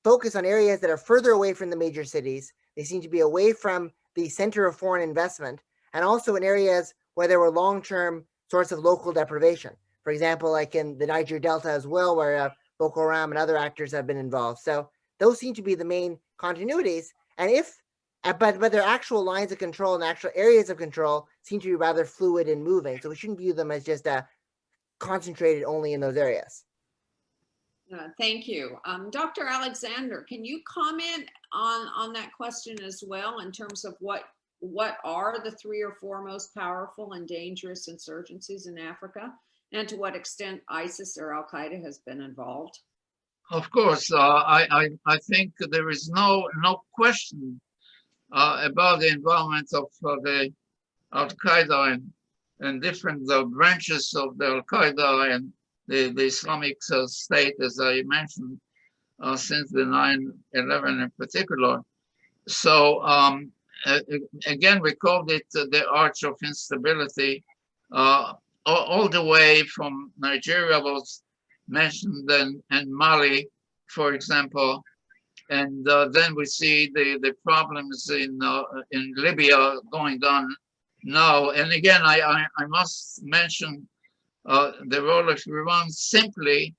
focus on areas that are further away from the major cities. They seem to be away from the center of foreign investment, and also in areas where there were long-term sorts of local deprivation. For example, like in the Niger Delta as well, where Boko Haram and other actors have been involved. So those seem to be the main continuities. And but their actual lines of control and actual areas of control seem to be rather fluid and moving. So we shouldn't view them as just concentrated only in those areas. Thank you. Dr. Alexander, can you comment on that question as well in terms of what are the 3 or 4 most powerful and dangerous insurgencies in Africa, and to what extent ISIS or Al-Qaeda has been involved? Of course, I think there is no question about the involvement of the Al-Qaeda and different branches of the Al-Qaeda and the Islamic State, as I mentioned, since the 9/11 in particular. So again, we called it the arch of instability. All the way from Nigeria was mentioned, and Mali, for example, and then we see the problems in Libya going on now. And again, I must mention the role of Iran simply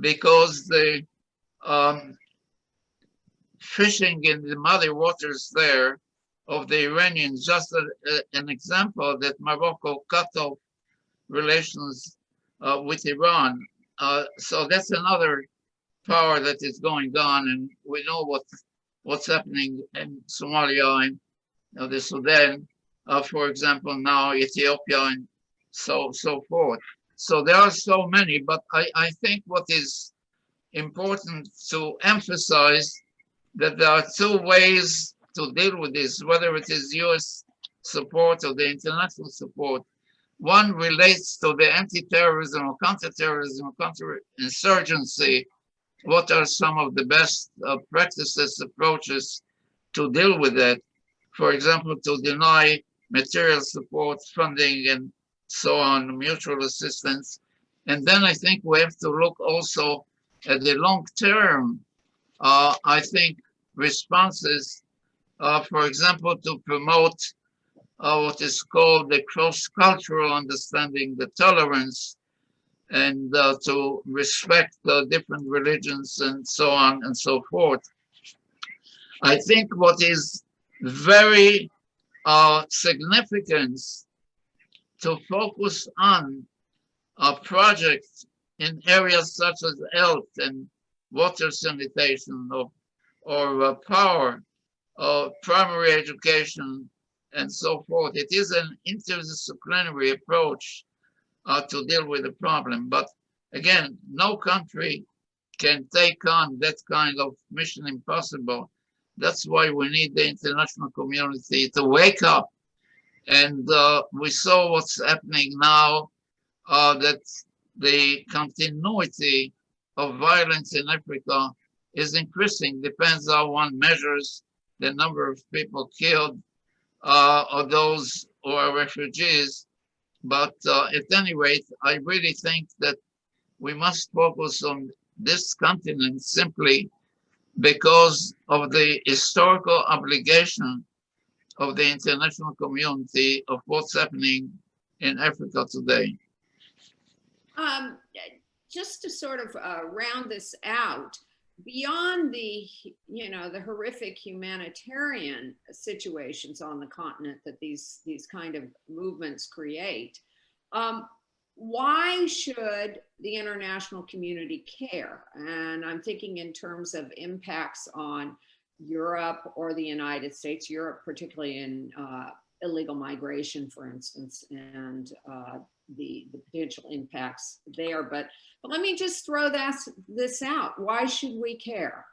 because the fishing in the muddy waters there of the Iranians, just an example that Morocco cut off relations with Iran. So that's another power that is going on, and we know what's happening in Somalia and the Sudan, for example, now Ethiopia and so forth. So there are so many, but I think what is important to emphasize that there are 2 ways to deal with this, whether it is US support or the international support. One relates to the anti-terrorism or counter-terrorism or counter-insurgency. What are some of the best practices, approaches to deal with that? For example, to deny material support, funding, and so on, mutual assistance. And then I think we have to look also at the long term, I think, responses, for example, to promote what is called the cross-cultural understanding, the tolerance, and to respect different religions and so on and so forth. I think what is very significant to focus on projects in areas such as health and water sanitation or power, primary education, and so forth. It is an interdisciplinary approach to deal with the problem. But again, no country can take on that kind of mission impossible. That's why we need the international community to wake up. And we saw what's happening now, that the continuity of violence in Africa is increasing. Depends how one measures the number of people killed or those who are refugees. But at any rate, I really think that we must focus on this continent simply because of the historical obligation of the international community of what's happening in Africa today? Just to sort of round this out, beyond the, the horrific humanitarian situations on the continent that these kind of movements create, why should the international community care? And I'm thinking in terms of impacts on Europe or the United States, Europe particularly in illegal migration, for instance, and the potential impacts there. But let me just throw this out. Why should we care?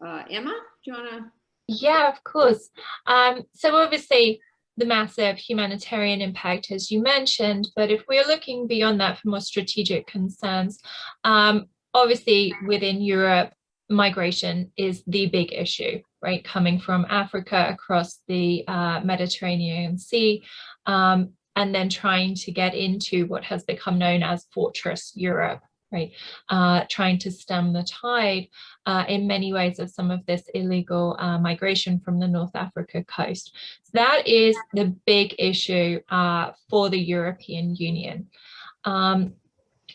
Emma, do you want to? Yeah, of course. So obviously the massive humanitarian impact, as you mentioned, but if we're looking beyond that for more strategic concerns, obviously within Europe, migration is the big issue, right? Coming from Africa across the Mediterranean Sea, and then trying to get into what has become known as Fortress Europe, right? Trying to stem the tide in many ways of some of this illegal migration from the North Africa coast. So that is the big issue for the European Union.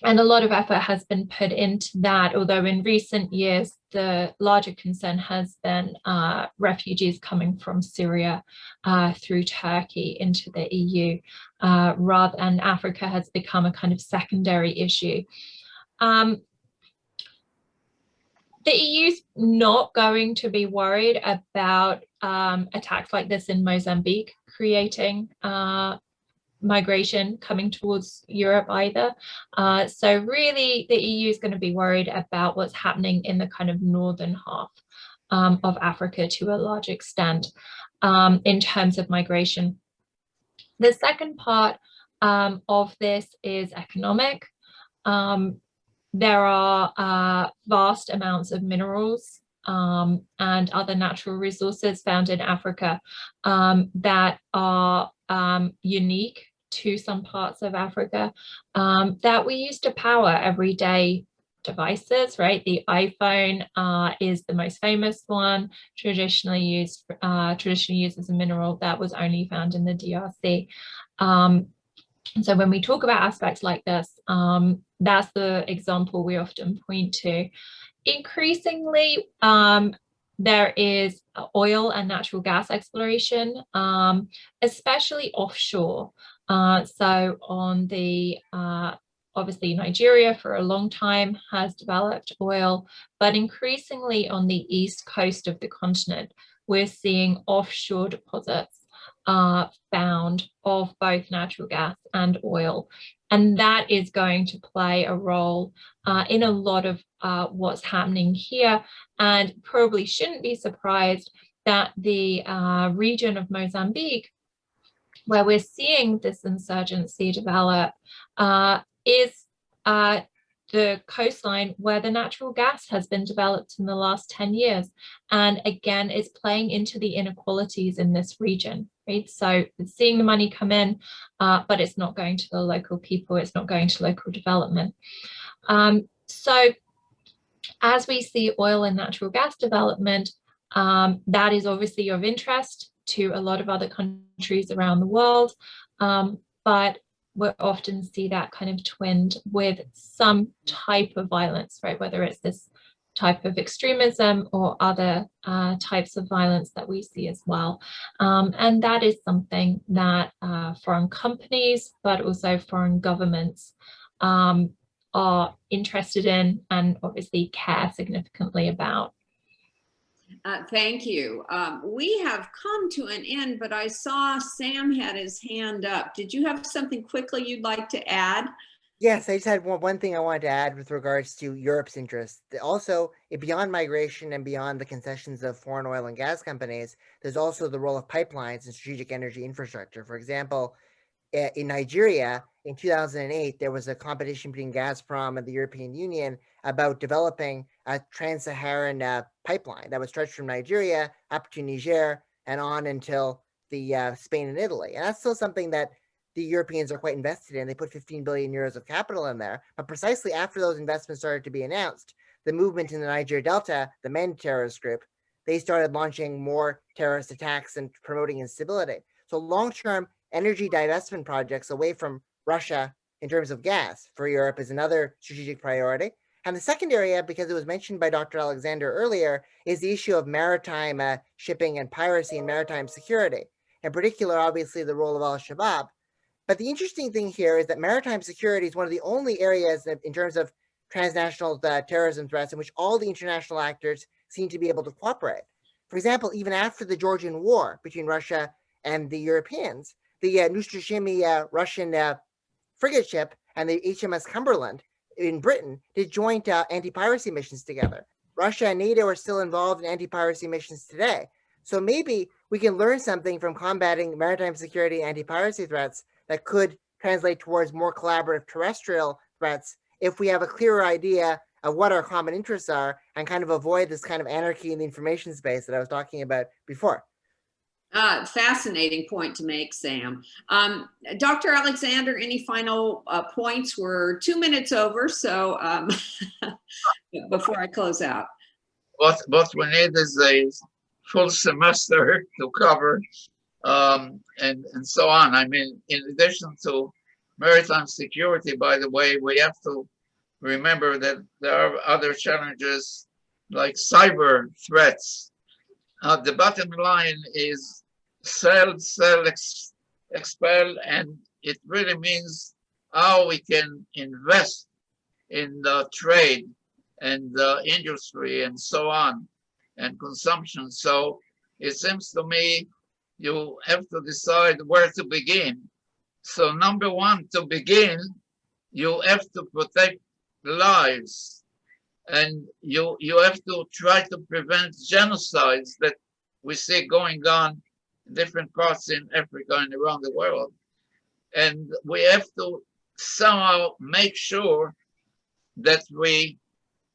And a lot of effort has been put into that, although in recent years, the larger concern has been refugees coming from Syria through Turkey into the EU, and Africa has become a kind of secondary issue. The EU's not going to be worried about attacks like this in Mozambique creating migration coming towards Europe either. So really the EU is going to be worried about what's happening in the kind of northern half of Africa to a large extent in terms of migration. The second part of this is economic. There are vast amounts of minerals and other natural resources found in Africa that are unique to some parts of Africa that we use to power everyday devices, right? The iPhone is the most famous one, traditionally used as a mineral that was only found in the DRC. And so when we talk about aspects like this, that's the example we often point to. Increasingly, there is oil and natural gas exploration, especially offshore. So on the, obviously Nigeria for a long time has developed oil, but increasingly on the east coast of the continent, we're seeing offshore deposits found of both natural gas and oil. And that is going to play a role in a lot of what's happening here, and probably shouldn't be surprised that the region of Mozambique, where we're seeing this insurgency develop, is the coastline where the natural gas has been developed in the last 10 years. And again, it's playing into the inequalities in this region, right? So it's seeing the money come in, but it's not going to the local people, it's not going to local development. So as we see oil and natural gas development, that is obviously of interest to a lot of other countries around the world, but we often see that kind of twinned with some type of violence, right? Whether it's this type of extremism or other types of violence that we see as well. And that is something that foreign companies, but also foreign governments are interested in and obviously care significantly about. Thank you. We have come to an end, but I saw Sam had his hand up. Did you have something quickly you'd like to add? Yes, I just had one thing I wanted to add with regards to Europe's interests. Also, beyond migration and beyond the concessions of foreign oil and gas companies, there's also the role of pipelines and strategic energy infrastructure. For example, in Nigeria, in 2008, there was a competition between Gazprom and the European Union about developing a trans-Saharan pipeline that would stretch from Nigeria up to Niger and on until the Spain and Italy. And that's still something that the Europeans are quite invested in. They put 15 billion euros of capital in there. But precisely after those investments started to be announced, the movement in the Niger Delta, the Men terrorist group, they started launching more terrorist attacks and promoting instability. So long-term energy divestment projects away from Russia in terms of gas for Europe is another strategic priority. And the second area, because it was mentioned by Dr. Alexander earlier, is the issue of maritime shipping and piracy and maritime security. In particular, obviously, the role of al-Shabaab. But the interesting thing here is that maritime security is one of the only areas that, in terms of transnational terrorism threats, in which all the international actors seem to be able to cooperate. For example, even after the Georgian War between Russia and the Europeans, the Nostrashimy Russian frigate ship and the HMS Cumberland in Britain did joint anti-piracy missions together. Russia and NATO are still involved in anti-piracy missions today. So maybe we can learn something from combating maritime security and anti-piracy threats that could translate towards more collaborative terrestrial threats if we have a clearer idea of what our common interests are and kind of avoid this kind of anarchy in the information space that I was talking about before. Fascinating point to make, Sam. Dr. Alexander, any final points? We're 2 minutes over, so before I close out. What we need is a full semester to cover and so on. I mean, in addition to maritime security, by the way, we have to remember that there are other challenges like cyber threats. The bottom line is sell, expel, and it really means how we can invest in the trade and the industry and so on, and consumption. So it seems to me you have to decide where to begin. So number one, to begin, you have to protect lives, and you have to try to prevent genocides that we see going on in different parts in Africa and around the world. And we have to somehow make sure that we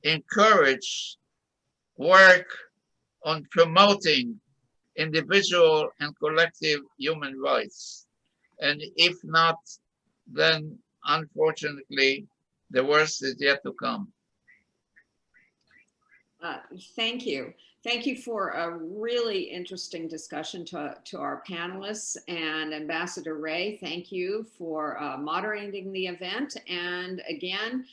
encourage work on promoting individual and collective human rights. And if not, then unfortunately, the worst is yet to come. Thank you. Thank you for a really interesting discussion to our panelists. And Ambassador Ray, thank you for moderating the event. And again,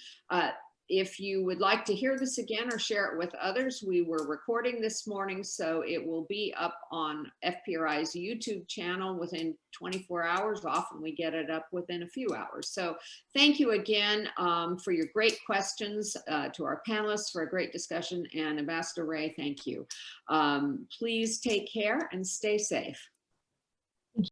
if you would like to hear this again or share it with others, we were recording this morning, so it will be up on FPRI's YouTube channel within 24 hours. Often we get it up within a few hours. So thank you again for your great questions, to our panelists for a great discussion, and Ambassador Ray, thank you. Please take care and stay safe.